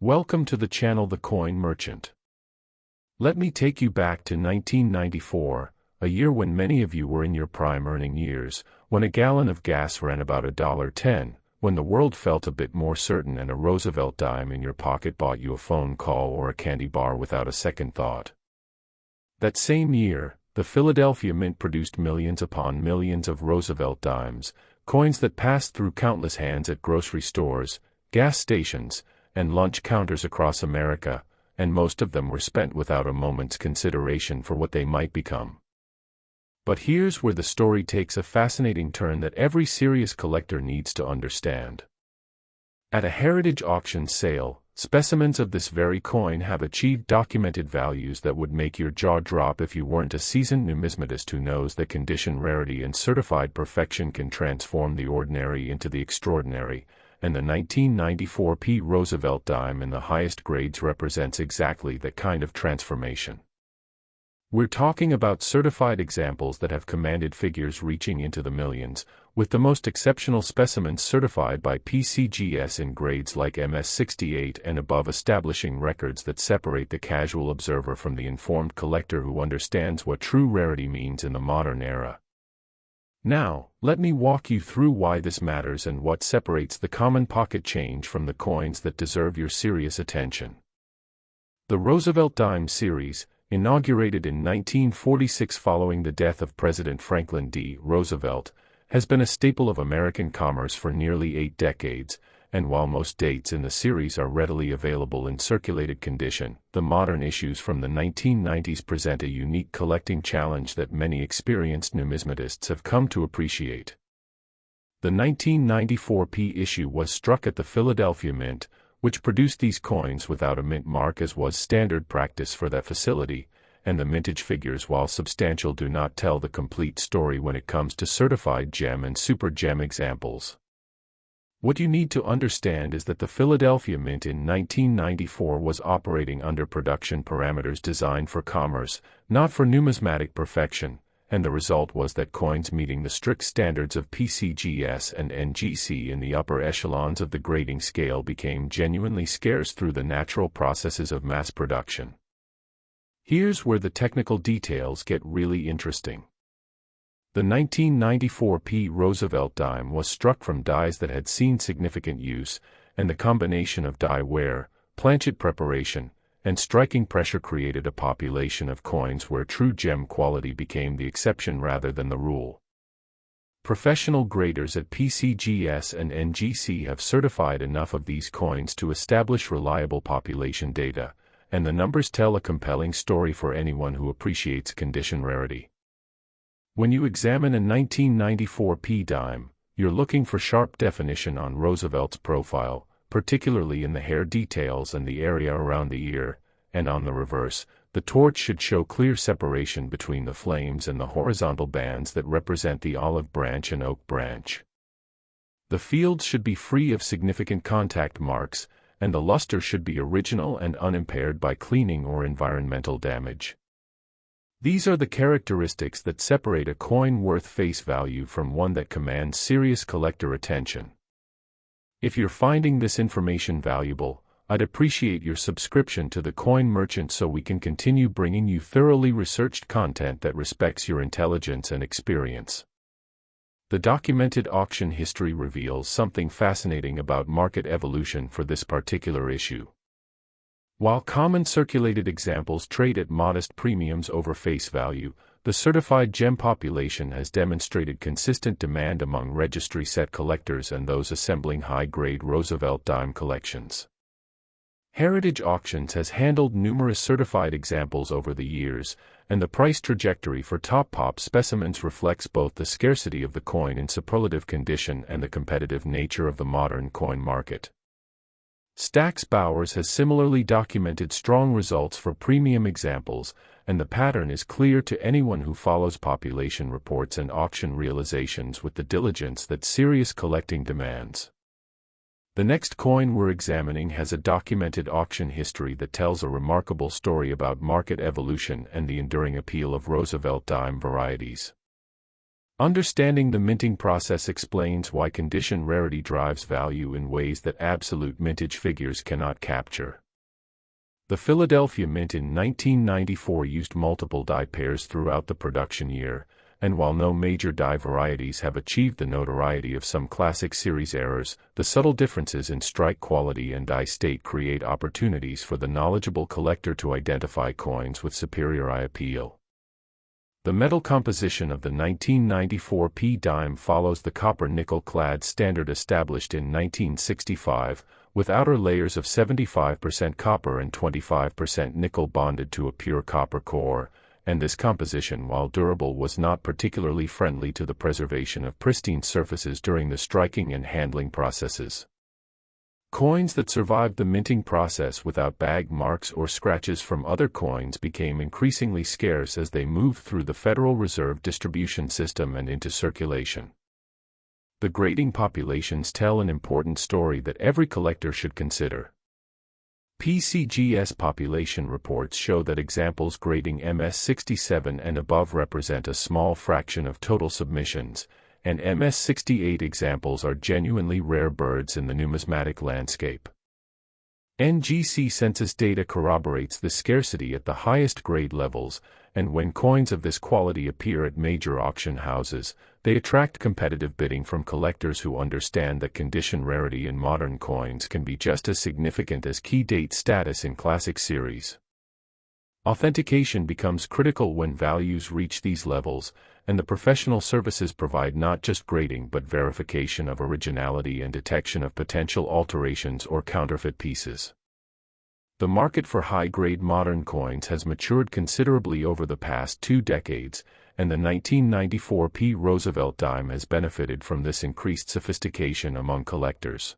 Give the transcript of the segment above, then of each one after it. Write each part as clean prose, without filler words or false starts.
Welcome to the channel The Coin Merchant. Let me take you back to 1994, a year when many of you were in your prime earning years, when a gallon of gas ran about $1.10, when the world felt a bit more certain and a Roosevelt dime in your pocket bought you a phone call or a candy bar without a second thought. That same year, the Philadelphia Mint produced millions upon millions of Roosevelt Dimes, coins that passed through countless hands at grocery stores, gas stations, and lunch counters across America, and most of them were spent without a moment's consideration for what they might become. But here's where the story takes a fascinating turn that every serious collector needs to understand. At a heritage auction sale, specimens of this very coin have achieved documented values that would make your jaw drop if you weren't a seasoned numismatist who knows that condition, rarity, and certified perfection can transform the ordinary into the extraordinary, and the 1994 P. Roosevelt Dime in the highest grades represents exactly that kind of transformation. We're talking about certified examples that have commanded figures reaching into the millions, with the most exceptional specimens certified by PCGS in grades like MS68 and above, establishing records that separate the casual observer from the informed collector who understands what true rarity means in the modern era. Now, let me walk you through why this matters and what separates the common pocket change from the coins that deserve your serious attention. The Roosevelt Dime series, inaugurated in 1946 following the death of President Franklin D. Roosevelt, has been a staple of American commerce for nearly 8 decades, and while most dates in the series are readily available in circulated condition, the modern issues from the 1990s present a unique collecting challenge that many experienced numismatists have come to appreciate. The 1994 P issue was struck at the Philadelphia Mint, which produced these coins without a mint mark as was standard practice for that facility, and the mintage figures, while substantial, do not tell the complete story when it comes to certified gem and super gem examples. What you need to understand is that the Philadelphia Mint in 1994 was operating under production parameters designed for commerce, not for numismatic perfection, and the result was that coins meeting the strict standards of PCGS and NGC in the upper echelons of the grading scale became genuinely scarce through the natural processes of mass production. Here's where the technical details get really interesting. The 1994 P. Roosevelt Dime was struck from dies that had seen significant use, and the combination of die wear, planchet preparation, and striking pressure created a population of coins where true gem quality became the exception rather than the rule. Professional graders at PCGS and NGC have certified enough of these coins to establish reliable population data, and the numbers tell a compelling story for anyone who appreciates condition rarity. When you examine a 1994 P dime, you're looking for sharp definition on Roosevelt's profile, particularly in the hair details and the area around the ear, and on the reverse, the torch should show clear separation between the flames and the horizontal bands that represent the olive branch and oak branch. The fields should be free of significant contact marks, and the luster should be original and unimpaired by cleaning or environmental damage. These are the characteristics that separate a coin worth face value from one that commands serious collector attention. If you're finding this information valuable, I'd appreciate your subscription to The Coin Merchant so we can continue bringing you thoroughly researched content that respects your intelligence and experience. The documented auction history reveals something fascinating about market evolution for this particular issue. While common circulated examples trade at modest premiums over face value, the certified gem population has demonstrated consistent demand among registry set collectors and those assembling high-grade Roosevelt Dime collections. Heritage Auctions has handled numerous certified examples over the years, and the price trajectory for top-pop specimens reflects both the scarcity of the coin in superlative condition and the competitive nature of the modern coin market. Stax Bowers has similarly documented strong results for premium examples, and the pattern is clear to anyone who follows population reports and auction realizations with the diligence that serious collecting demands. The next coin we're examining has a documented auction history that tells a remarkable story about market evolution and the enduring appeal of Roosevelt Dime varieties. Understanding the minting process explains why condition rarity drives value in ways that absolute mintage figures cannot capture. The Philadelphia Mint in 1994 used multiple die pairs throughout the production year, and while no major die varieties have achieved the notoriety of some classic series errors, the subtle differences in strike quality and die state create opportunities for the knowledgeable collector to identify coins with superior eye appeal. The metal composition of the 1994 P dime follows the copper-nickel-clad standard established in 1965, with outer layers of 75% copper and 25% nickel bonded to a pure copper core, and this composition, while durable, was not particularly friendly to the preservation of pristine surfaces during the striking and handling processes. Coins that survived the minting process without bag marks or scratches from other coins became increasingly scarce as they moved through the Federal Reserve distribution system and into circulation. The grading populations tell an important story that every collector should consider. PCGS population reports show that examples grading MS-67 and above represent a small fraction of total submissions, and MS-68 examples are genuinely rare birds in the numismatic landscape. NGC census data corroborates the scarcity at the highest grade levels, and when coins of this quality appear at major auction houses, they attract competitive bidding from collectors who understand that condition rarity in modern coins can be just as significant as key date status in classic series. Authentication becomes critical when values reach these levels, and the professional services provide not just grading but verification of originality and detection of potential alterations or counterfeit pieces. The market for high-grade modern coins has matured considerably over the past 2 decades, and the 1994 P Roosevelt Dime has benefited from this increased sophistication among collectors.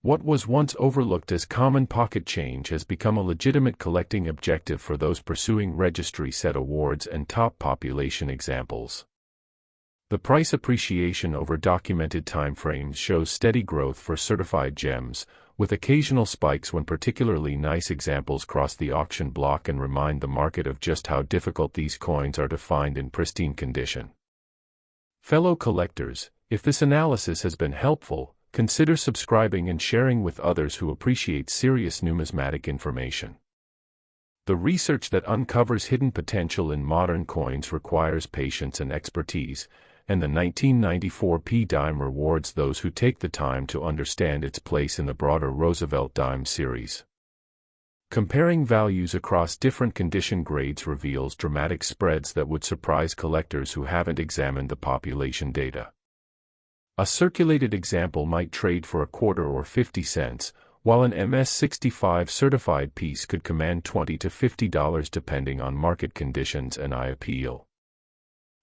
What was once overlooked as common pocket change has become a legitimate collecting objective for those pursuing registry-set awards and top population examples. The price appreciation over documented timeframes shows steady growth for certified gems, with occasional spikes when particularly nice examples cross the auction block and remind the market of just how difficult these coins are to find in pristine condition. Fellow collectors, if this analysis has been helpful, consider subscribing and sharing with others who appreciate serious numismatic information. The research that uncovers hidden potential in modern coins requires patience and expertise, and the 1994 P dime rewards those who take the time to understand its place in the broader Roosevelt Dime series. Comparing values across different condition grades reveals dramatic spreads that would surprise collectors who haven't examined the population data. A circulated example might trade for a quarter or 50 cents, while an MS-65 certified piece could command $20 to $50 depending on market conditions and eye appeal.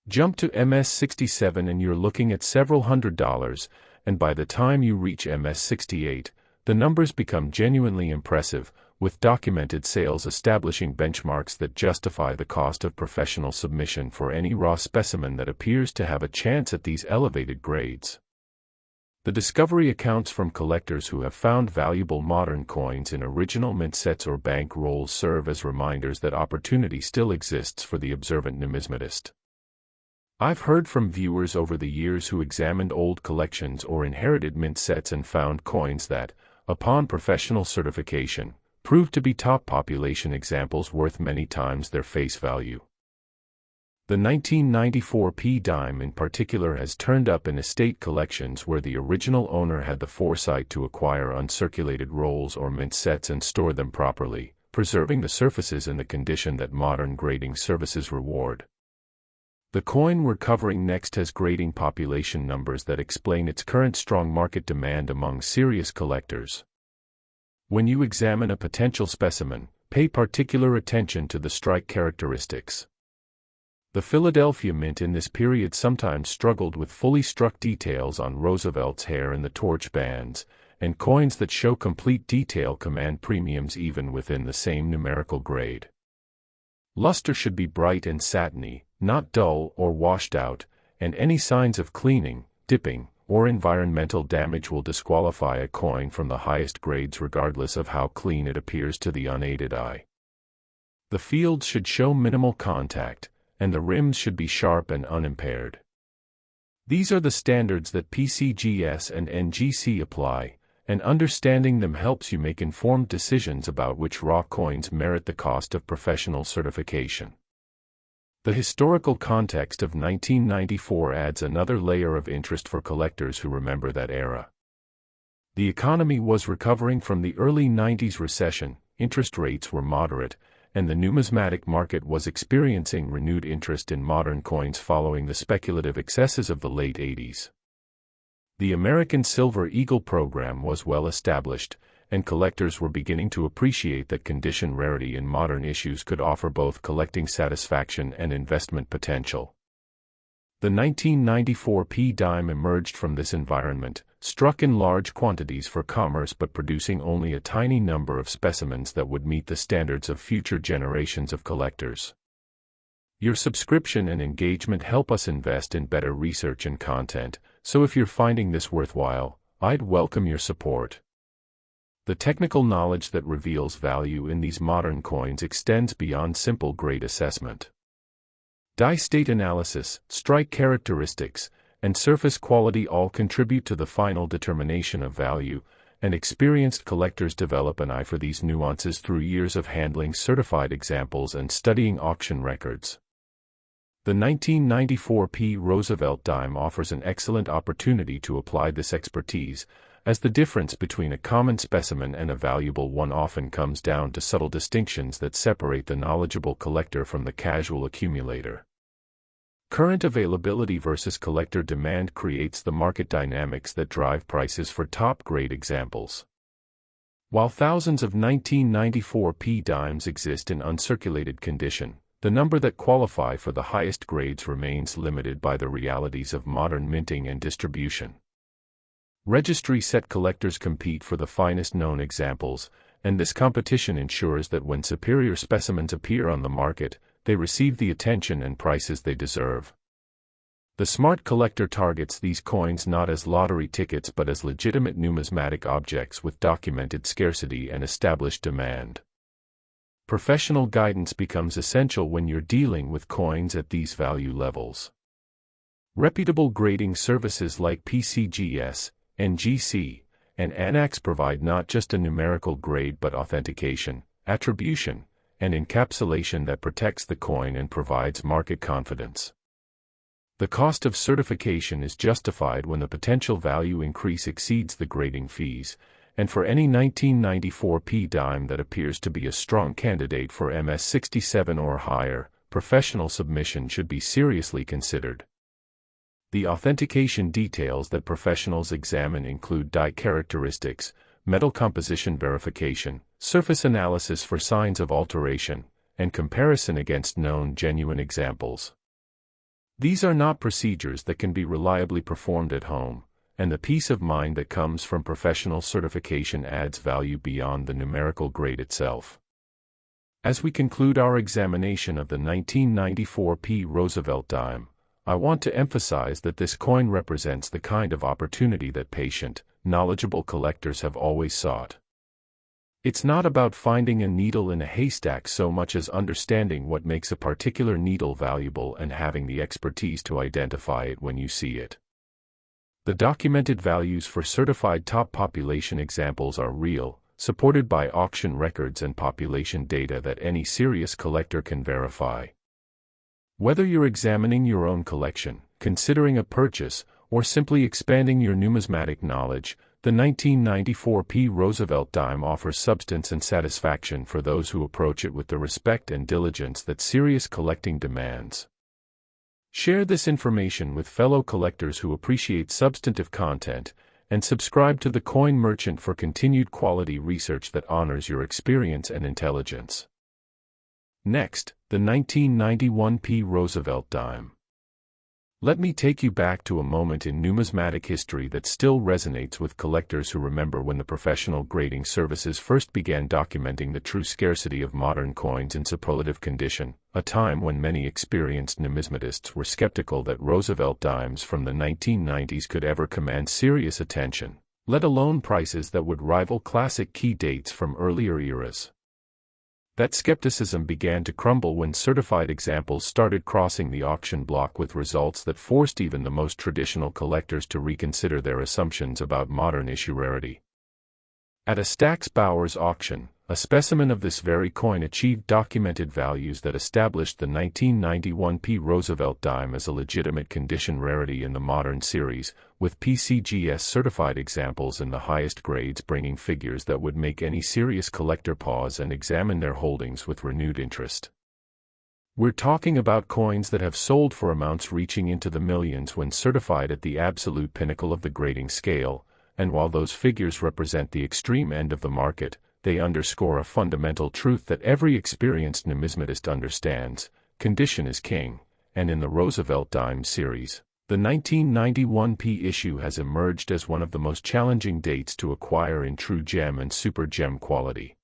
Jump to MS-67 and you're looking at several $100s, and by the time you reach MS-68, the numbers become genuinely impressive, with documented sales establishing benchmarks that justify the cost of professional submission for any raw specimen that appears to have a chance at these elevated grades. The discovery accounts from collectors who have found valuable modern coins in original mint sets or bank rolls serve as reminders that opportunity still exists for the observant numismatist. I've heard from viewers over the years who examined old collections or inherited mint sets and found coins that, upon professional certification, proved to be top population examples worth many times their face value. The 1994 P dime in particular has turned up in estate collections where the original owner had the foresight to acquire uncirculated rolls or mint sets and store them properly, preserving the surfaces in the condition that modern grading services reward. The coin we're covering next has grading population numbers that explain its current strong market demand among serious collectors. When you examine a potential specimen, pay particular attention to the strike characteristics. The Philadelphia Mint in this period sometimes struggled with fully struck details on Roosevelt's hair and the torch bands, and coins that show complete detail command premiums even within the same numerical grade. Luster should be bright and satiny, not dull or washed out, and any signs of cleaning, dipping, or environmental damage will disqualify a coin from the highest grades regardless of how clean it appears to the unaided eye. The fields should show minimal contact, and the rims should be sharp and unimpaired. These are the standards that PCGS and NGC apply, and understanding them helps you make informed decisions about which raw coins merit the cost of professional certification. The historical context of 1994 adds another layer of interest for collectors who remember that era. The economy was recovering from the early 90s recession, interest rates were moderate, and the numismatic market was experiencing renewed interest in modern coins following the speculative excesses of the late 80s. The American Silver Eagle program was well established, and collectors were beginning to appreciate that condition rarity in modern issues could offer both collecting satisfaction and investment potential. The 1994 P dime emerged from this environment, struck in large quantities for commerce but producing only a tiny number of specimens that would meet the standards of future generations of collectors. Your subscription and engagement help us invest in better research and content, so if you're finding this worthwhile, I'd welcome your support. The technical knowledge that reveals value in these modern coins extends beyond simple grade assessment. Die state analysis, strike characteristics, and surface quality all contribute to the final determination of value, and experienced collectors develop an eye for these nuances through years of handling certified examples and studying auction records. The 1994 P Roosevelt Dime offers an excellent opportunity to apply this expertise, as the difference between a common specimen and a valuable one often comes down to subtle distinctions that separate the knowledgeable collector from the casual accumulator. Current availability versus collector demand creates the market dynamics that drive prices for top-grade examples. While thousands of 1994 P dimes exist in uncirculated condition, the number that qualify for the highest grades remains limited by the realities of modern minting and distribution. Registry set collectors compete for the finest known examples, and this competition ensures that when superior specimens appear on the market, they receive the attention and prices they deserve. The smart collector targets these coins not as lottery tickets but as legitimate numismatic objects with documented scarcity and established demand. Professional guidance becomes essential when you're dealing with coins at these value levels. Reputable grading services like PCGS, NGC, and NX provide not just a numerical grade but authentication, attribution, and encapsulation that protects the coin and provides market confidence. The cost of certification is justified when the potential value increase exceeds the grading fees, and for any 1994 P dime that appears to be a strong candidate for MS67 or higher, professional submission should be seriously considered. The authentication details that professionals examine include die characteristics, metal composition verification, surface analysis for signs of alteration, and comparison against known genuine examples. These are not procedures that can be reliably performed at home, and the peace of mind that comes from professional certification adds value beyond the numerical grade itself. As we conclude our examination of the 1994 P Roosevelt Dime, I want to emphasize that this coin represents the kind of opportunity that patient, knowledgeable collectors have always sought. It's not about finding a needle in a haystack so much as understanding what makes a particular needle valuable and having the expertise to identify it when you see it. The documented values for certified top population examples are real, supported by auction records and population data that any serious collector can verify. Whether you're examining your own collection, considering a purchase, or simply expanding your numismatic knowledge, the 1994 P Roosevelt Dime offers substance and satisfaction for those who approach it with the respect and diligence that serious collecting demands. Share this information with fellow collectors who appreciate substantive content, and subscribe to The Coin Merchant for continued quality research that honors your experience and intelligence. Next, the 1991 P Roosevelt Dime. Let me take you back to a moment in numismatic history that still resonates with collectors who remember when the professional grading services first began documenting the true scarcity of modern coins in superlative condition, a time when many experienced numismatists were skeptical that Roosevelt dimes from the 1990s could ever command serious attention, let alone prices that would rival classic key dates from earlier eras. That skepticism began to crumble when certified examples started crossing the auction block with results that forced even the most traditional collectors to reconsider their assumptions about modern issue rarity. At a Stack's Bowers auction, a specimen of this very coin achieved documented values that established the 1991 Roosevelt Dime as a legitimate condition rarity in the modern series, with PCGS certified examples in the highest grades bringing figures that would make any serious collector pause and examine their holdings with renewed interest. We're talking about coins that have sold for amounts reaching into the millions when certified at the absolute pinnacle of the grading scale, and while those figures represent the extreme end of the market, they underscore a fundamental truth that every experienced numismatist understands: condition is king, and in the Roosevelt Dimes series, the 1991 issue has emerged as one of the most challenging dates to acquire in true gem and super gem quality.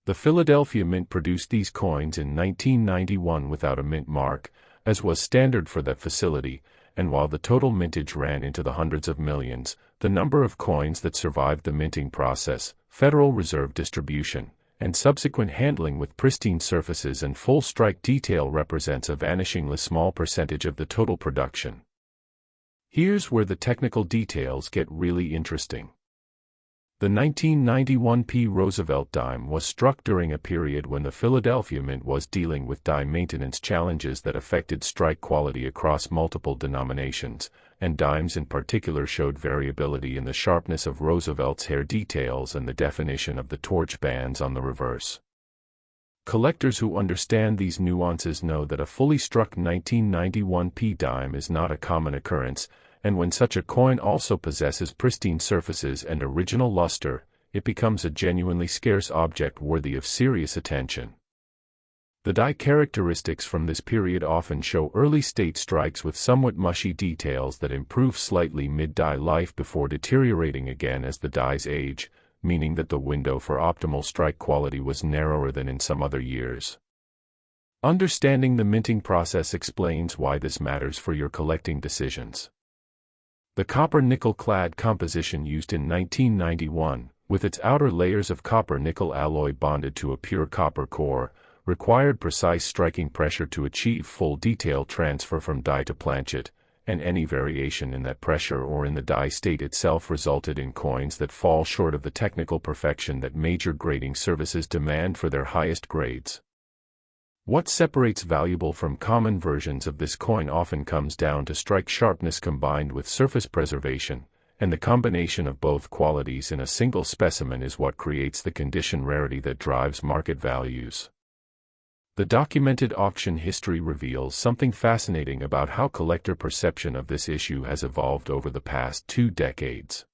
The Philadelphia Mint produced these coins in 1991 without a mint mark, as was standard for that facility, and while the total mintage ran into the hundreds of millions, the number of coins that survived the minting process, Federal Reserve distribution, and subsequent handling with pristine surfaces and full strike detail represents a vanishingly small percentage of the total production. Here's where the technical details get really interesting. The 1991 Roosevelt Dime was struck during a period when the Philadelphia Mint was dealing with die maintenance challenges that affected strike quality across multiple denominations, and dimes in particular showed variability in the sharpness of Roosevelt's hair details and the definition of the torch bands on the reverse. Collectors who understand these nuances know that a fully struck 1991 dime is not a common occurrence, and when such a coin also possesses pristine surfaces and original luster, it becomes a genuinely scarce object worthy of serious attention. The die characteristics from this period often show early state strikes with somewhat mushy details that improve slightly mid-die life before deteriorating again as the dies age, meaning that the window for optimal strike quality was narrower than in some other years. Understanding the minting process explains why this matters for your collecting decisions. The copper-nickel-clad composition used in 1991, with its outer layers of copper-nickel alloy bonded to a pure copper core, required precise striking pressure to achieve full detail transfer from die to planchet, and any variation in that pressure or in the die state itself resulted in coins that fall short of the technical perfection that major grading services demand for their highest grades. What separates valuable from common versions of this coin often comes down to strike sharpness combined with surface preservation, and the combination of both qualities in a single specimen is what creates the condition rarity that drives market values. The documented auction history reveals something fascinating about how collector perception of this issue has evolved over the past 2 decades.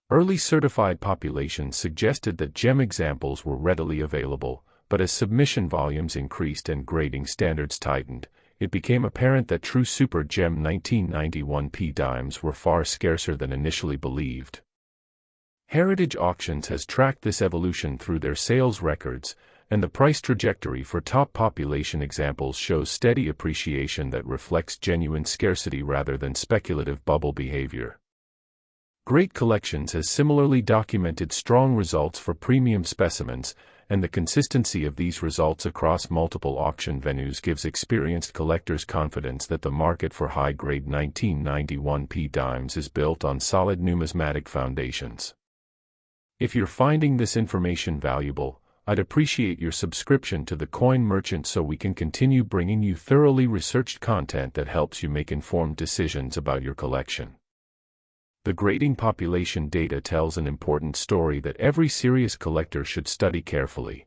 Early certified populations suggested that gem examples were readily available, but as submission volumes increased and grading standards tightened, it became apparent that true super gem 1991 dimes were far scarcer than initially believed. Heritage Auctions has tracked this evolution through their sales records, and the price trajectory for top population examples shows steady appreciation that reflects genuine scarcity rather than speculative bubble behavior. Great Collections has similarly documented strong results for premium specimens, and the consistency of these results across multiple auction venues gives experienced collectors confidence that the market for high-grade 1991 dimes is built on solid numismatic foundations. If you're finding this information valuable, I'd appreciate your subscription to the Coin Merchant so we can continue bringing you thoroughly researched content that helps you make informed decisions about your collection. The grading population data tells an important story that every serious collector should study carefully.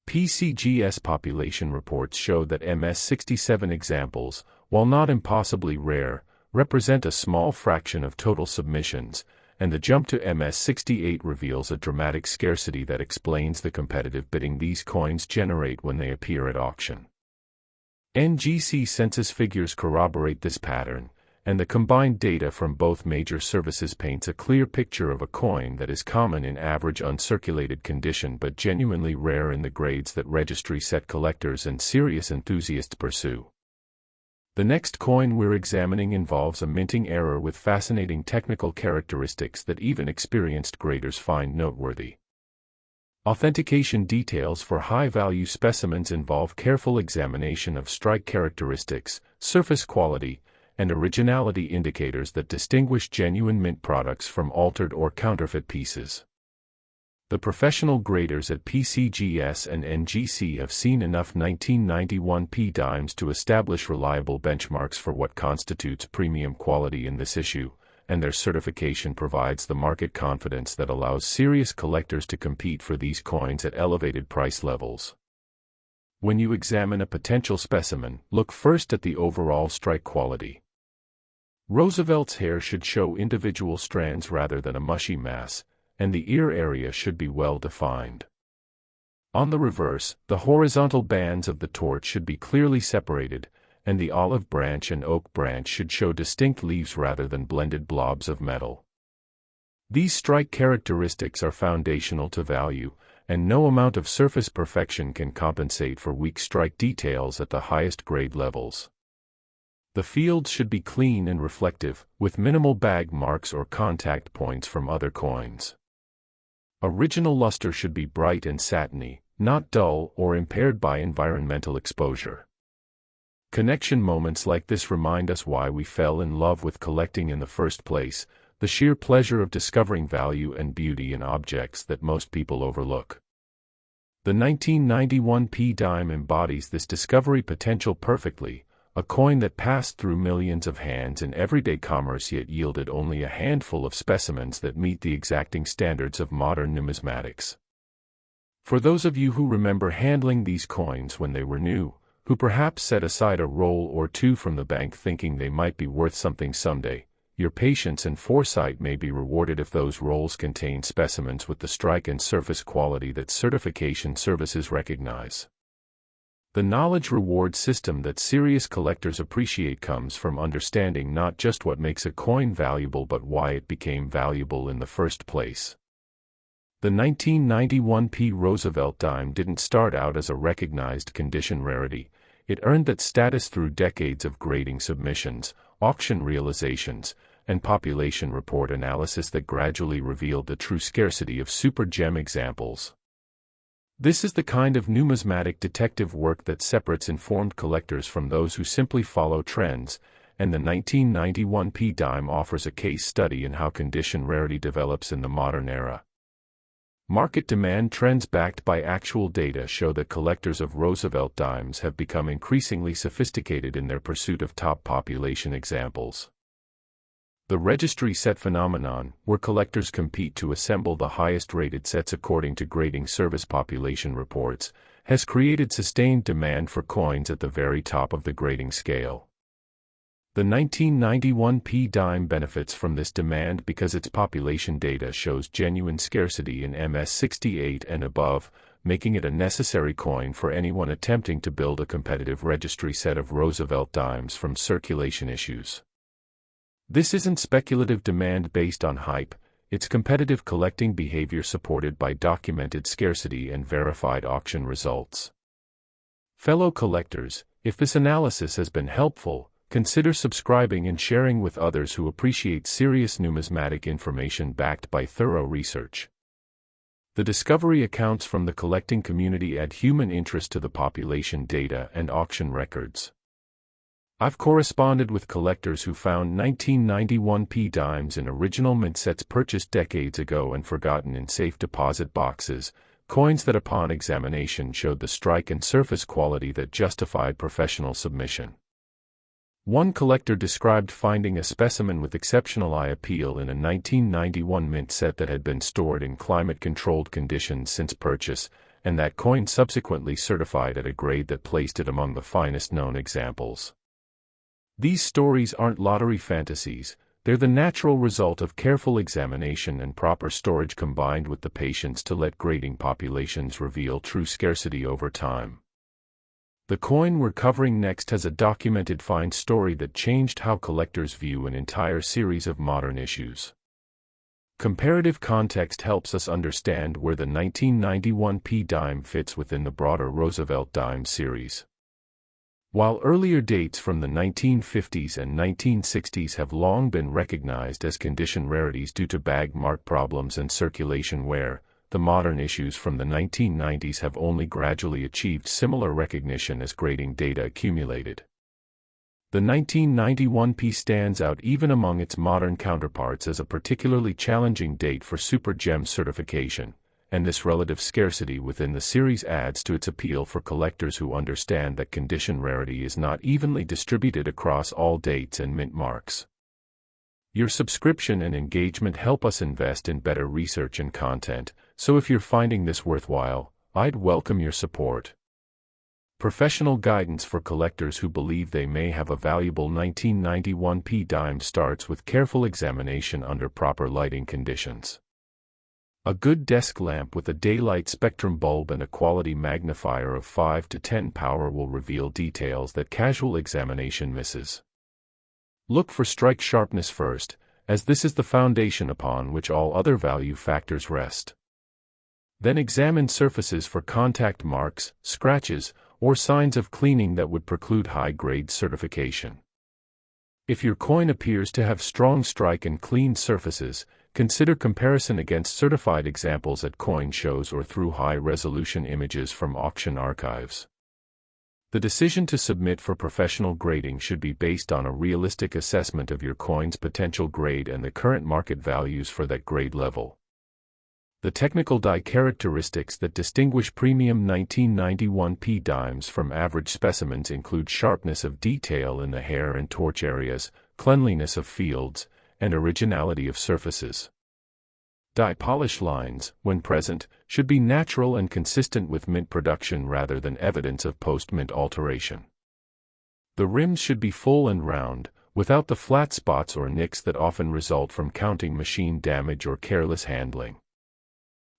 PCGS population reports show that MS67 examples, while not impossibly rare, represent a small fraction of total submissions, and the jump to MS68 reveals a dramatic scarcity that explains the competitive bidding these coins generate when they appear at auction. NGC census figures corroborate this pattern, and the combined data from both major services paints a clear picture of a coin that is common in average uncirculated condition but genuinely rare in the grades that registry-set collectors and serious enthusiasts pursue. The next coin we're examining involves a minting error with fascinating technical characteristics that even experienced graders find noteworthy. Authentication details for high-value specimens involve careful examination of strike characteristics, surface quality, and originality indicators that distinguish genuine mint products from altered or counterfeit pieces. The professional graders at PCGS and NGC have seen enough 1991 P dimes to establish reliable benchmarks for what constitutes premium quality in this issue, and their certification provides the market confidence that allows serious collectors to compete for these coins at elevated price levels. When you examine a potential specimen, look first at the overall strike quality. Roosevelt's hair should show individual strands rather than a mushy mass, and the ear area should be well defined. On the reverse, the horizontal bands of the torch should be clearly separated, and the olive branch and oak branch should show distinct leaves rather than blended blobs of metal. These strike characteristics are foundational to value, and no amount of surface perfection can compensate for weak strike details at the highest grade levels. The fields should be clean and reflective, with minimal bag marks or contact points from other coins. Original luster should be bright and satiny, not dull or impaired by environmental exposure. Connection moments like this remind us why we fell in love with collecting in the first place, the sheer pleasure of discovering value and beauty in objects that most people overlook. The 1991 P dime embodies this discovery potential perfectly, a coin that passed through millions of hands in everyday commerce yet yielded only a handful of specimens that meet the exacting standards of modern numismatics. For those of you who remember handling these coins when they were new, who perhaps set aside a roll or two from the bank thinking they might be worth something someday, your patience and foresight may be rewarded if those rolls contain specimens with the strike and surface quality that certification services recognize. The knowledge-reward system that serious collectors appreciate comes from understanding not just what makes a coin valuable but why it became valuable in the first place. The 1991 P Roosevelt Dime didn't start out as a recognized condition rarity. It earned that status through decades of grading submissions, auction realizations, and population report analysis that gradually revealed the true scarcity of super gem examples. This is the kind of numismatic detective work that separates informed collectors from those who simply follow trends, and the 1991 P dime offers a case study in how condition rarity develops in the modern era. Market demand trends backed by actual data show that collectors of Roosevelt dimes have become increasingly sophisticated in their pursuit of top population examples. The registry set phenomenon, where collectors compete to assemble the highest-rated sets according to grading service population reports, has created sustained demand for coins at the very top of the grading scale. The 1991 P dime benefits from this demand because its population data shows genuine scarcity in MS68 and above, making it a necessary coin for anyone attempting to build a competitive registry set of Roosevelt dimes from circulation issues. This isn't speculative demand based on hype, it's competitive collecting behavior supported by documented scarcity and verified auction results. Fellow collectors, if this analysis has been helpful, consider subscribing and sharing with others who appreciate serious numismatic information backed by thorough research. The discovery accounts from the collecting community add human interest to the population data and auction records. I've corresponded with collectors who found 1991 P dimes in original mint sets purchased decades ago and forgotten in safe deposit boxes, coins that upon examination showed the strike and surface quality that justified professional submission. One collector described finding a specimen with exceptional eye appeal in a 1991 mint set that had been stored in climate-controlled conditions since purchase, and that coin subsequently certified at a grade that placed it among the finest known examples. These stories aren't lottery fantasies, they're the natural result of careful examination and proper storage combined with the patience to let grading populations reveal true scarcity over time. The coin we're covering next has a documented find story that changed how collectors view an entire series of modern issues. Comparative context helps us understand where the 1991 P dime fits within the broader Roosevelt Dime series. While earlier dates from the 1950s and 1960s have long been recognized as condition rarities due to bag mark problems and circulation wear, the modern issues from the 1990s have only gradually achieved similar recognition as grading data accumulated. The 1991 P stands out even among its modern counterparts as a particularly challenging date for Super Gem certification, and this relative scarcity within the series adds to its appeal for collectors who understand that condition rarity is not evenly distributed across all dates and mint marks. Your subscription and engagement help us invest in better research and content, so if you're finding this worthwhile, I'd welcome your support. Professional guidance for collectors who believe they may have a valuable 1991 P dime starts with careful examination under proper lighting conditions. A good desk lamp with a daylight spectrum bulb and a quality magnifier of 5 to 10 power will reveal details that casual examination misses. Look for strike sharpness first, as this is the foundation upon which all other value factors rest. Then examine surfaces for contact marks, scratches, or signs of cleaning that would preclude high-grade certification. If your coin appears to have strong strike and clean surfaces, consider comparison against certified examples at coin shows or through high-resolution images from auction archives. The decision to submit for professional grading should be based on a realistic assessment of your coin's potential grade and the current market values for that grade level. The technical die characteristics that distinguish premium 1991 P dimes from average specimens include sharpness of detail in the hair and torch areas, cleanliness of fields, and originality of surfaces. Die polish lines, when present, should be natural and consistent with mint production rather than evidence of post-mint alteration. The rims should be full and round, without the flat spots or nicks that often result from counting machine damage or careless handling.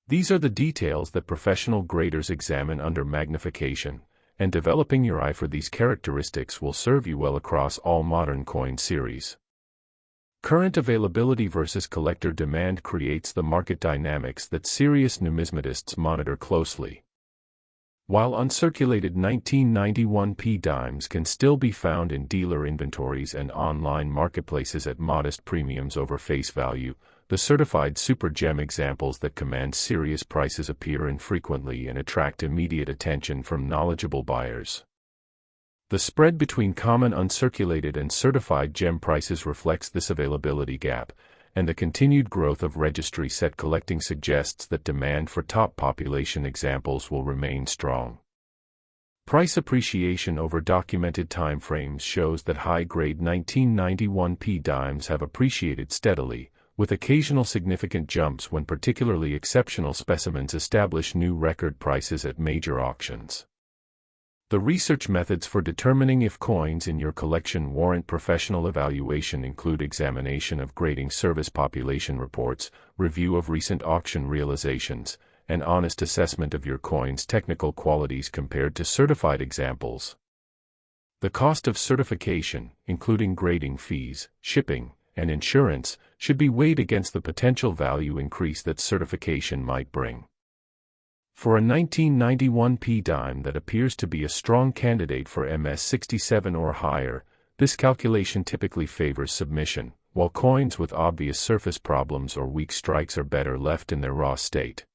These are the details that professional graders examine under magnification, and developing your eye for these characteristics will serve you well across all modern coin series. Current availability versus collector demand creates the market dynamics that serious numismatists monitor closely. While uncirculated 1991 P dimes can still be found in dealer inventories and online marketplaces at modest premiums over face value, the certified super gem examples that command serious prices appear infrequently and attract immediate attention from knowledgeable buyers. The spread between common uncirculated and certified gem prices reflects this availability gap, and the continued growth of registry set collecting suggests that demand for top population examples will remain strong. Price appreciation over documented time frames shows that high-grade 1991 P dimes have appreciated steadily, with occasional significant jumps when particularly exceptional specimens establish new record prices at major auctions. The research methods for determining if coins in your collection warrant professional evaluation include examination of grading service population reports, review of recent auction realizations, and honest assessment of your coin's technical qualities compared to certified examples. The cost of certification, including grading fees, shipping, and insurance, should be weighed against the potential value increase that certification might bring. For a 1991 P dime that appears to be a strong candidate for MS67 or higher, this calculation typically favors submission, while coins with obvious surface problems or weak strikes are better left in their raw state.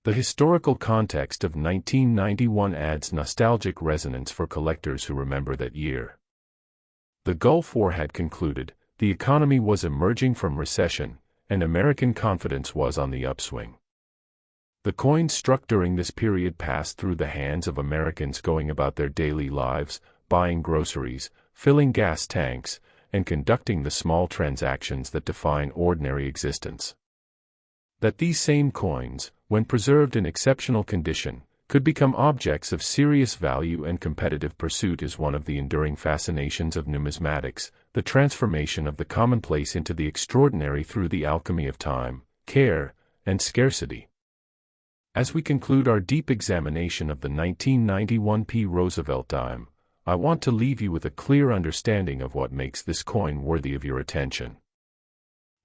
The historical context of 1991 adds nostalgic resonance for collectors who remember that year. The Gulf War had concluded, the economy was emerging from recession, and American confidence was on the upswing. The coins struck during this period passed through the hands of Americans going about their daily lives, buying groceries, filling gas tanks, and conducting the small transactions that define ordinary existence. That these same coins, when preserved in exceptional condition, could become objects of serious value and competitive pursuit is one of the enduring fascinations of numismatics, the transformation of the commonplace into the extraordinary through the alchemy of time, care, and scarcity. As we conclude our deep examination of the 1991 P Roosevelt Dime, I want to leave you with a clear understanding of what makes this coin worthy of your attention.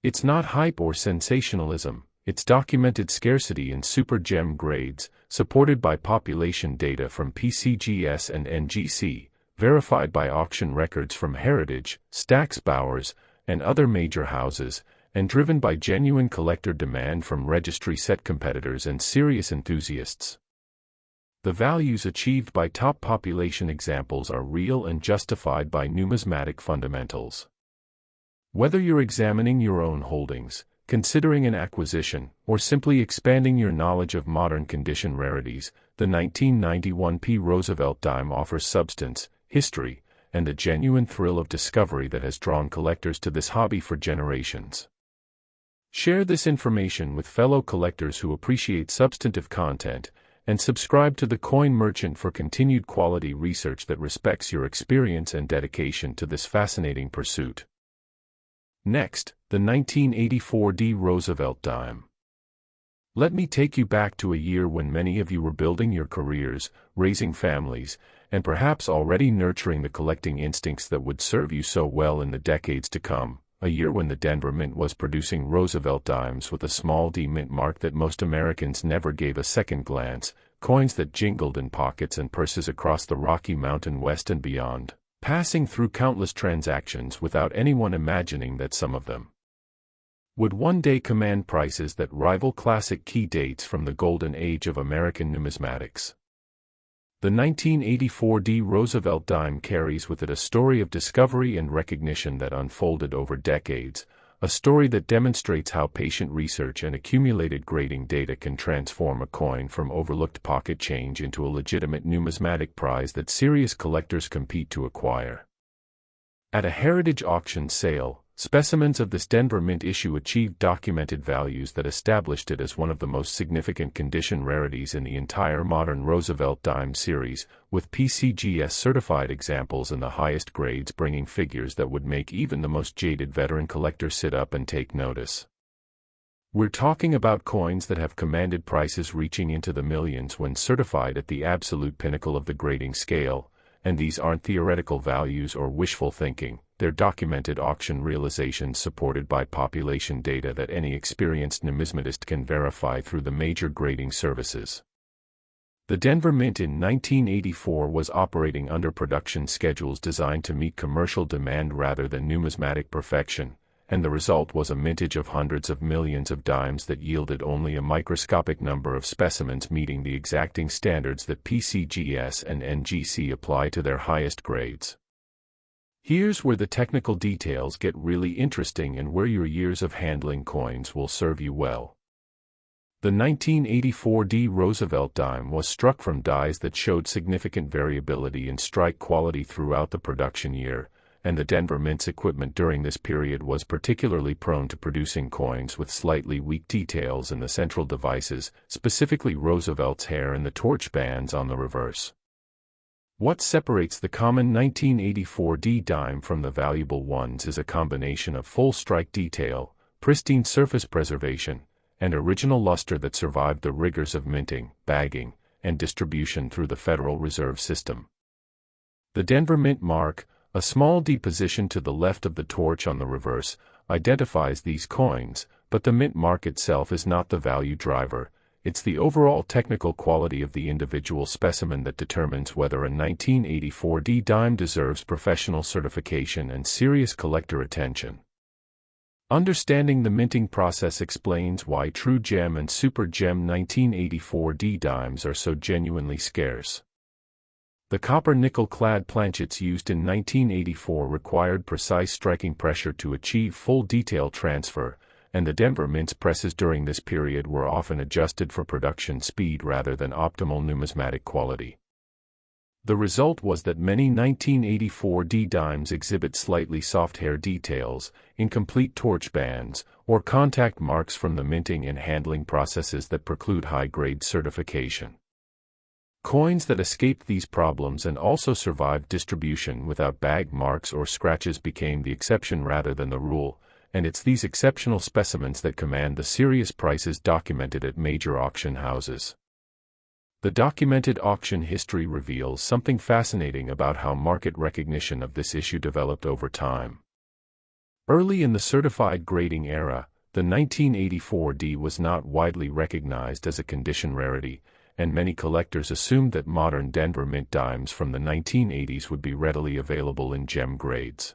It's not hype or sensationalism, it's documented scarcity in super gem grades, supported by population data from PCGS and NGC, verified by auction records from Heritage, Stack's Bowers, and other major houses, and driven by genuine collector demand from registry set competitors and serious enthusiasts. The values achieved by top population examples are real and justified by numismatic fundamentals. Whether you're examining your own holdings, considering an acquisition, or simply expanding your knowledge of modern condition rarities, the 1991 P. Roosevelt Dime offers substance, history, and the genuine thrill of discovery that has drawn collectors to this hobby for generations. Share this information with fellow collectors who appreciate substantive content, and subscribe to the Coin Merchant for continued quality research that respects your experience and dedication to this fascinating pursuit. Next, the 1984 D. Roosevelt Dime. Let me take you back to a year when many of you were building your careers, raising families, and perhaps already nurturing the collecting instincts that would serve you so well in the decades to come. A year when the Denver Mint was producing Roosevelt Dimes with a small D mint mark that most Americans never gave a second glance, coins that jingled in pockets and purses across the Rocky Mountain West and beyond, passing through countless transactions without anyone imagining that some of them would one day command prices that rival classic key dates from the golden age of American numismatics. The 1984 D. Roosevelt Dime carries with it a story of discovery and recognition that unfolded over decades, a story that demonstrates how patient research and accumulated grading data can transform a coin from overlooked pocket change into a legitimate numismatic prize that serious collectors compete to acquire. At a heritage auction sale, specimens of this Denver Mint issue achieved documented values that established it as one of the most significant condition rarities in the entire modern Roosevelt Dime series, with PCGS certified examples in the highest grades bringing figures that would make even the most jaded veteran collector sit up and take notice. We're talking about coins that have commanded prices reaching into the millions when certified at the absolute pinnacle of the grading scale, and these aren't theoretical values or wishful thinking. They're documented auction realizations supported by population data that any experienced numismatist can verify through the major grading services. The Denver Mint in 1984 was operating under production schedules designed to meet commercial demand rather than numismatic perfection, and the result was a mintage of hundreds of millions of dimes that yielded only a microscopic number of specimens meeting the exacting standards that PCGS and NGC apply to their highest grades. Here's where the technical details get really interesting and where your years of handling coins will serve you well. The 1984 D. Roosevelt Dime was struck from dies that showed significant variability in strike quality throughout the production year, and the Denver Mint's equipment during this period was particularly prone to producing coins with slightly weak details in the central devices, specifically Roosevelt's hair and the torch bands on the reverse. What separates the common 1984 D dime from the valuable ones is a combination of full strike detail, pristine surface preservation, and original luster that survived the rigors of minting, bagging, and distribution through the Federal Reserve System. The Denver Mint mark, a small D position to the left of the torch on the reverse, identifies these coins, but the mint mark itself is not the value driver. It's the overall technical quality of the individual specimen that determines whether a 1984 D dime deserves professional certification and serious collector attention. Understanding the minting process explains why True Gem and Super Gem 1984 D dimes are so genuinely scarce. The copper nickel-clad planchets used in 1984 required precise striking pressure to achieve full detail transfer, and the Denver Mint's presses during this period were often adjusted for production speed rather than optimal numismatic quality. The result was that many 1984 D dimes exhibit slightly soft hair details, incomplete torch bands, or contact marks from the minting and handling processes that preclude high-grade certification. Coins that escaped these problems and also survived distribution without bag marks or scratches became the exception rather than the rule, and it's these exceptional specimens that command the serious prices documented at major auction houses. The documented auction history reveals something fascinating about how market recognition of this issue developed over time. Early in the certified grading era, the 1984 D was not widely recognized as a condition rarity, and many collectors assumed that modern Denver Mint dimes from the 1980s would be readily available in gem grades.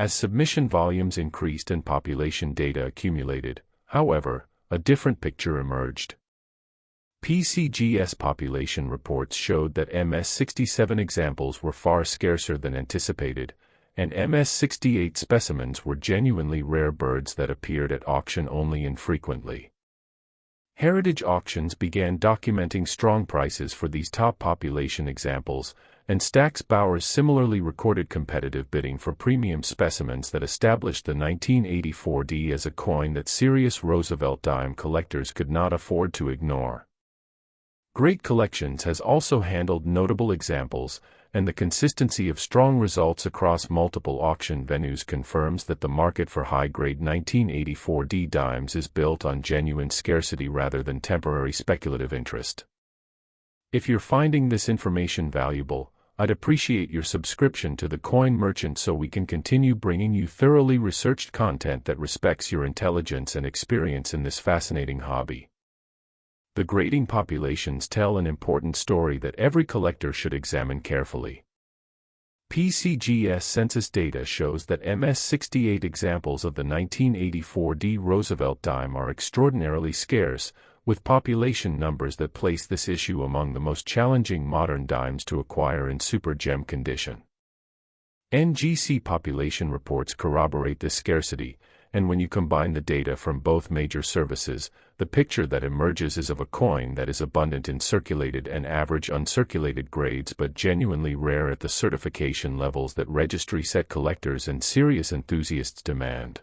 As submission volumes increased and population data accumulated, however, a different picture emerged. PCGS population reports showed that MS-67 examples were far scarcer than anticipated, and MS-68 specimens were genuinely rare birds that appeared at auction only infrequently. Heritage auctions began documenting strong prices for these top population examples, and Stack's Bowers similarly recorded competitive bidding for premium specimens that established the 1984 D as a coin that serious Roosevelt Dime collectors could not afford to ignore. Great Collections has also handled notable examples, and the consistency of strong results across multiple auction venues confirms that the market for high-grade 1984 D dimes is built on genuine scarcity rather than temporary speculative interest. If you're finding this information valuable, I'd appreciate your subscription to the Coin Merchant so we can continue bringing you thoroughly researched content that respects your intelligence and experience in this fascinating hobby. The grading populations tell an important story that every collector should examine carefully. PCGS census data shows that MS-68 examples of the 1984 D Roosevelt Dime are extraordinarily scarce, with population numbers that place this issue among the most challenging modern dimes to acquire in super gem condition. NGC population reports corroborate this scarcity, and when you combine the data from both major services, the picture that emerges is of a coin that is abundant in circulated and average uncirculated grades but genuinely rare at the certification levels that registry-set collectors and serious enthusiasts demand.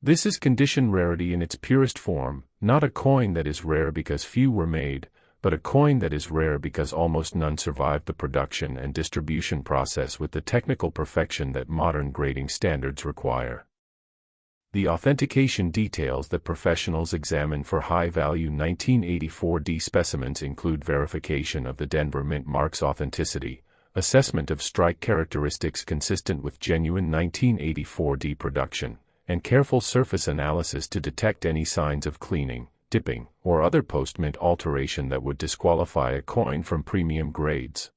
This is condition rarity in its purest form, not a coin that is rare because few were made, but a coin that is rare because almost none survived the production and distribution process with the technical perfection that modern grading standards require. The authentication details that professionals examine for high-value 1984 D specimens include verification of the Denver Mint mark's authenticity, assessment of strike characteristics consistent with genuine 1984 D production, and careful surface analysis to detect any signs of cleaning, dipping, or other post-mint alteration that would disqualify a coin from premium grades.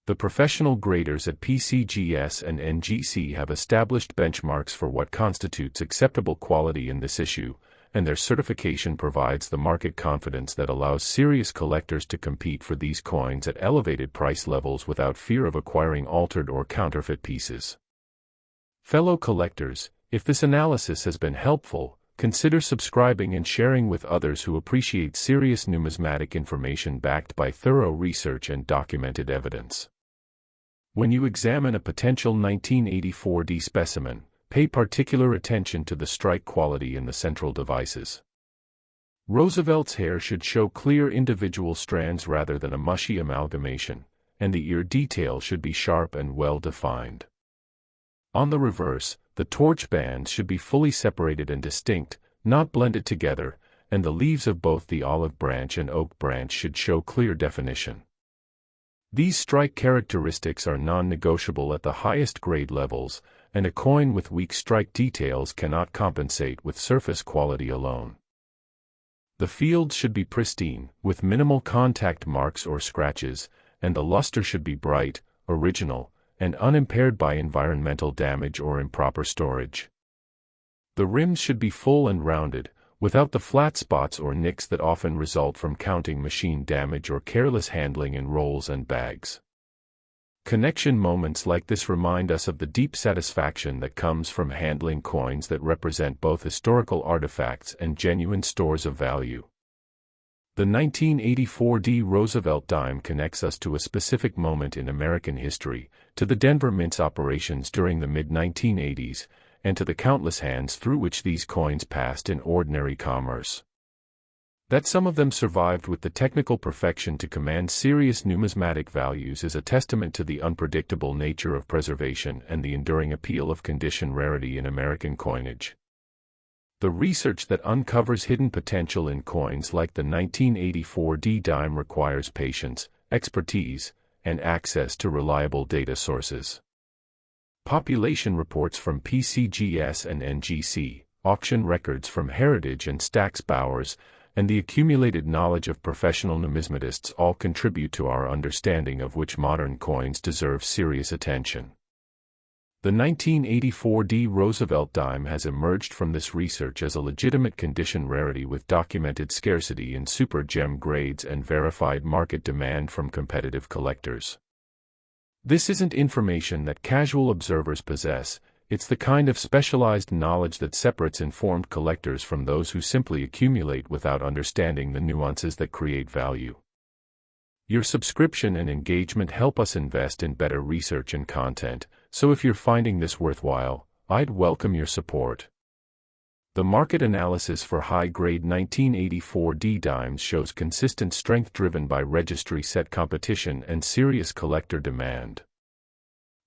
The professional graders at PCGS and NGC have established benchmarks for what constitutes acceptable quality in this issue, and their certification provides the market confidence that allows serious collectors to compete for these coins at elevated price levels without fear of acquiring altered or counterfeit pieces. Fellow collectors, if this analysis has been helpful, consider subscribing and sharing with others who appreciate serious numismatic information backed by thorough research and documented evidence. When you examine a potential 1984 D specimen, pay particular attention to the strike quality in the central devices. Roosevelt's hair should show clear individual strands rather than a mushy amalgamation, and the ear detail should be sharp and well defined. On the reverse, the torch bands should be fully separated and distinct, not blended together, and the leaves of both the olive branch and oak branch should show clear definition. These strike characteristics are non-negotiable at the highest grade levels, and a coin with weak strike details cannot compensate with surface quality alone. The fields should be pristine, with minimal contact marks or scratches, and the luster should be bright, original, and unimpaired by environmental damage or improper storage. The rims should be full and rounded, without the flat spots or nicks that often result from counting machine damage or careless handling in rolls and bags. Connection moments like this remind us of the deep satisfaction that comes from handling coins that represent both historical artifacts and genuine stores of value. The 1984 D Roosevelt Dime connects us to a specific moment in American history, to the Denver Mint's operations during the mid-1980s, and to the countless hands through which these coins passed in ordinary commerce. That some of them survived with the technical perfection to command serious numismatic values is a testament to the unpredictable nature of preservation and the enduring appeal of condition rarity in American coinage. The research that uncovers hidden potential in coins like the 1984 D dime requires patience, expertise, and access to reliable data sources. Population reports from PCGS and NGC, auction records from Heritage and Stack's Bowers, and the accumulated knowledge of professional numismatists all contribute to our understanding of which modern coins deserve serious attention. The 1984 Roosevelt Dime has emerged from this research as a legitimate condition rarity with documented scarcity in super gem grades and verified market demand from competitive collectors. This isn't information that casual observers possess, it's the kind of specialized knowledge that separates informed collectors from those who simply accumulate without understanding the nuances that create value. Your subscription and engagement help us invest in better research and content, so if you're finding this worthwhile, I'd welcome your support. The market analysis for high-grade 1984 dimes shows consistent strength driven by registry-set competition and serious collector demand.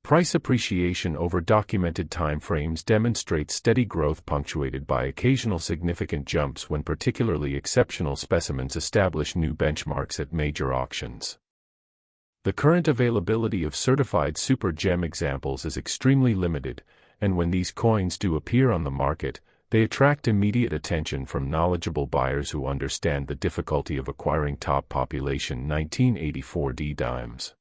Price appreciation over documented timeframes demonstrates steady growth punctuated by occasional significant jumps when particularly exceptional specimens establish new benchmarks at major auctions. The current availability of certified super gem examples is extremely limited, and when these coins do appear on the market, they attract immediate attention from knowledgeable buyers who understand the difficulty of acquiring top population 1984 dimes.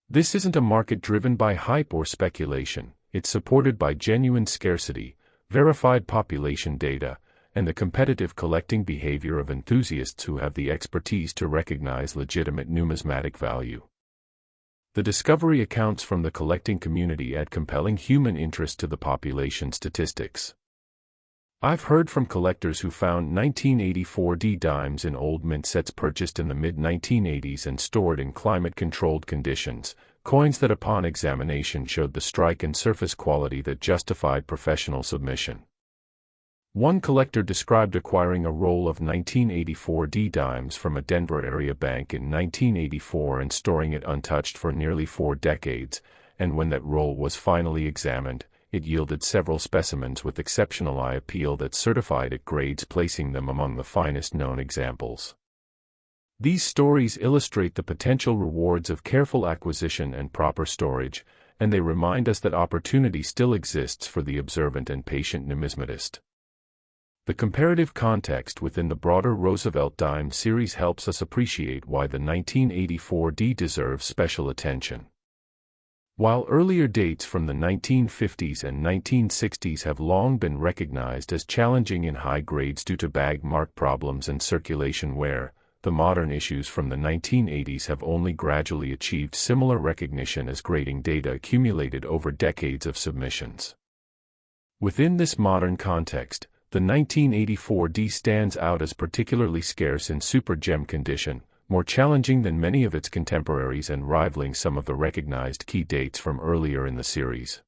This isn't a market driven by hype or speculation, it's supported by genuine scarcity, verified population data, and the competitive collecting behavior of enthusiasts who have the expertise to recognize legitimate numismatic value. The discovery accounts from the collecting community add compelling human interest to the population statistics. I've heard from collectors who found 1984 dimes in old mint sets purchased in the mid-1980s and stored in climate-controlled conditions, coins that upon examination showed the strike and surface quality that justified professional submission. One collector described acquiring a roll of 1984 dimes from a Denver area bank in 1984 and storing it untouched for nearly 4 decades, and when that roll was finally examined, it yielded several specimens with exceptional eye appeal that certified it grades, placing them among the finest known examples. These stories illustrate the potential rewards of careful acquisition and proper storage, and they remind us that opportunity still exists for the observant and patient numismatist. The comparative context within the broader Roosevelt Dime series helps us appreciate why the 1984 deserves special attention. While earlier dates from the 1950s and 1960s have long been recognized as challenging in high grades due to bag mark problems and circulation wear, the modern issues from the 1980s have only gradually achieved similar recognition as grading data accumulated over decades of submissions. Within this modern context, the 1984 stands out as particularly scarce in super gem condition, more challenging than many of its contemporaries and rivaling some of the recognized key dates from earlier in the series.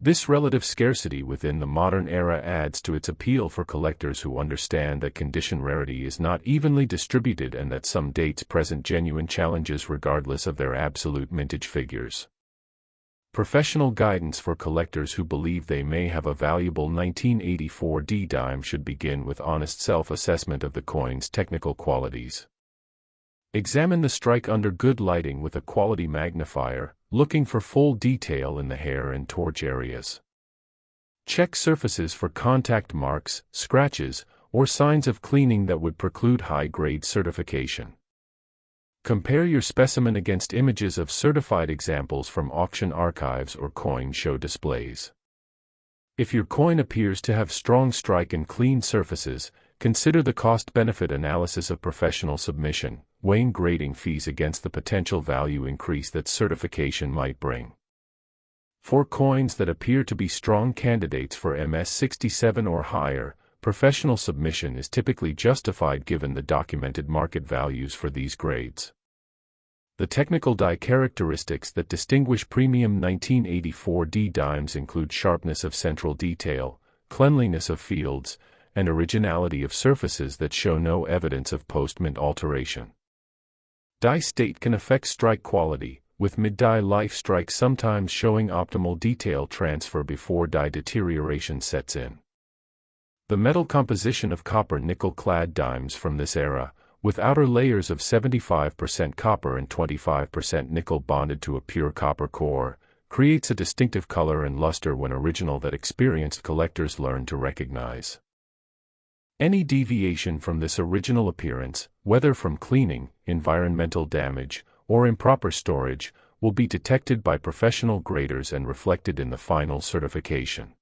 This relative scarcity within the modern era adds to its appeal for collectors who understand that condition rarity is not evenly distributed and that some dates present genuine challenges regardless of their absolute mintage figures. Professional guidance for collectors who believe they may have a valuable 1984 dime should begin with honest self-assessment of the coin's technical qualities. Examine the strike under good lighting with a quality magnifier, looking for full detail in the hair and torch areas. Check surfaces for contact marks, scratches, or signs of cleaning that would preclude high-grade certification. Compare your specimen against images of certified examples from auction archives or coin show displays. If your coin appears to have strong strike and clean surfaces, consider the cost-benefit analysis of professional submission, weighing grading fees against the potential value increase that certification might bring. For coins that appear to be strong candidates for MS-67 or higher, professional submission is typically justified given the documented market values for these grades. The technical die characteristics that distinguish premium 1984 dimes include sharpness of central detail, cleanliness of fields, and originality of surfaces that show no evidence of post-mint alteration. Die state can affect strike quality, with mid-die life strikes sometimes showing optimal detail transfer before die deterioration sets in. The metal composition of copper-nickel-clad dimes from this era, with outer layers of 75% copper and 25% nickel bonded to a pure copper core, creates a distinctive color and luster when original that experienced collectors learn to recognize. Any deviation from this original appearance, whether from cleaning, environmental damage, or improper storage, will be detected by professional graders and reflected in the final certification.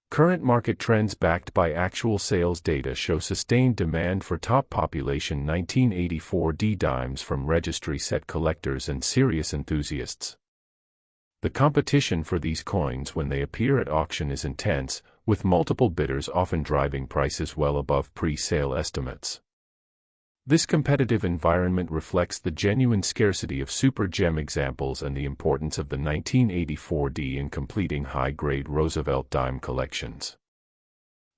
Current market trends backed by actual sales data show sustained demand for top population 1984 D dimes from registry set collectors and serious enthusiasts. The competition for these coins when they appear at auction is intense, with multiple bidders often driving prices well above pre-sale estimates. This competitive environment reflects the genuine scarcity of super gem examples and the importance of the 1984 D in completing high-grade Roosevelt Dime collections.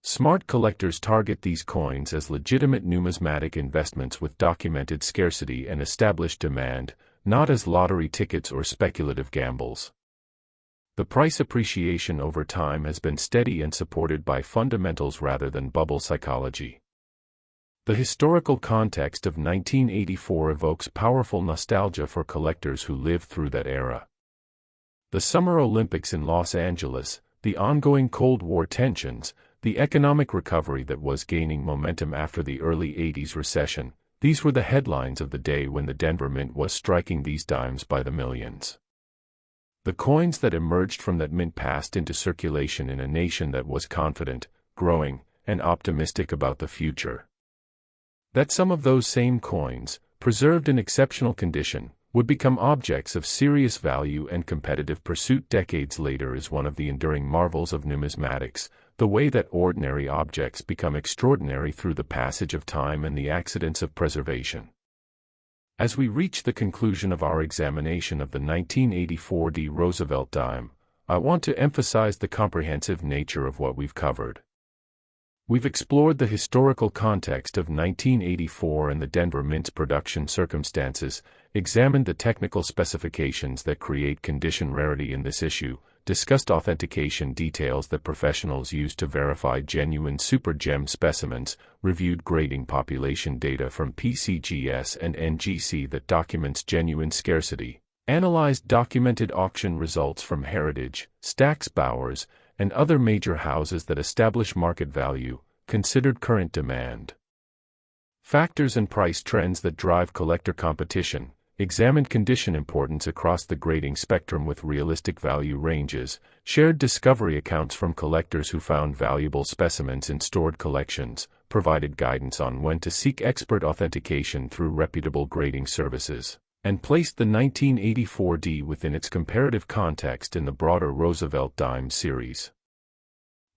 Smart collectors target these coins as legitimate numismatic investments with documented scarcity and established demand, not as lottery tickets or speculative gambles. The price appreciation over time has been steady and supported by fundamentals rather than bubble psychology. The historical context of 1984 evokes powerful nostalgia for collectors who lived through that era. The Summer Olympics in Los Angeles, the ongoing Cold War tensions, the economic recovery that was gaining momentum after the early 80s recession, these were the headlines of the day when the Denver Mint was striking these dimes by the millions. The coins that emerged from that mint passed into circulation in a nation that was confident, growing, and optimistic about the future. That some of those same coins, preserved in exceptional condition, would become objects of serious value and competitive pursuit decades later is one of the enduring marvels of numismatics, the way that ordinary objects become extraordinary through the passage of time and the accidents of preservation. As we reach the conclusion of our examination of the 1984 D Roosevelt Dime, I want to emphasize the comprehensive nature of what we've covered. We've explored the historical context of 1984 and the Denver Mint's production circumstances, examined the technical specifications that create condition rarity in this issue, discussed authentication details that professionals use to verify genuine super gem specimens, reviewed grading population data from PCGS and NGC that documents genuine scarcity, analyzed documented auction results from Heritage, Stack's Bowers, and other major houses that establish market value, considered current demand factors and price trends that drive collector competition, examined condition importance across the grading spectrum with realistic value ranges, shared discovery accounts from collectors who found valuable specimens in stored collections, provided guidance on when to seek expert authentication through reputable grading services, and placed the 1984 D within its comparative context in the broader Roosevelt Dime series.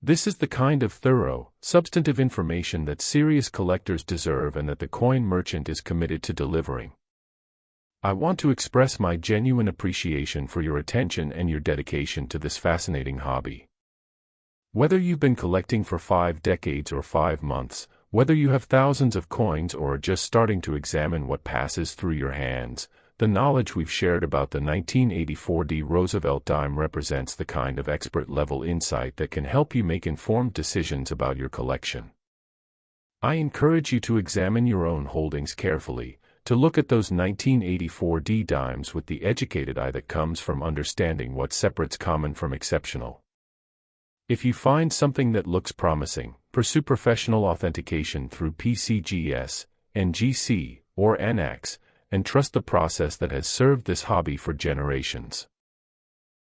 This is the kind of thorough, substantive information that serious collectors deserve and that the coin merchant is committed to delivering. I want to express my genuine appreciation for your attention and your dedication to this fascinating hobby. Whether you've been collecting for 5 decades or 5 months, whether you have thousands of coins or are just starting to examine what passes through your hands, the knowledge we've shared about the 1984 D Roosevelt Dime represents the kind of expert-level insight that can help you make informed decisions about your collection. I encourage you to examine your own holdings carefully, to look at those 1984 D dimes with the educated eye that comes from understanding what separates common from exceptional. If you find something that looks promising, pursue professional authentication through PCGS, NGC, or NX, and trust the process that has served this hobby for generations.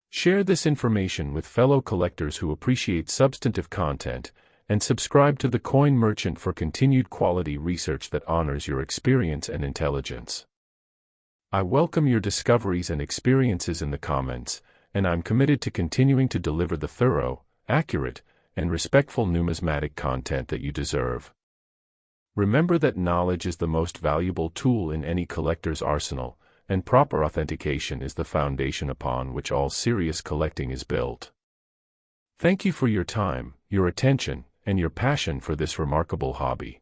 Share this information with fellow collectors who appreciate substantive content, and subscribe to The Coin Merchant for continued quality research that honors your experience and intelligence. I welcome your discoveries and experiences in the comments, and I'm committed to continuing to deliver the thorough, accurate, and respectful numismatic content that you deserve. Remember that knowledge is the most valuable tool in any collector's arsenal, and proper authentication is the foundation upon which all serious collecting is built. Thank you for your time, your attention, and your passion for this remarkable hobby.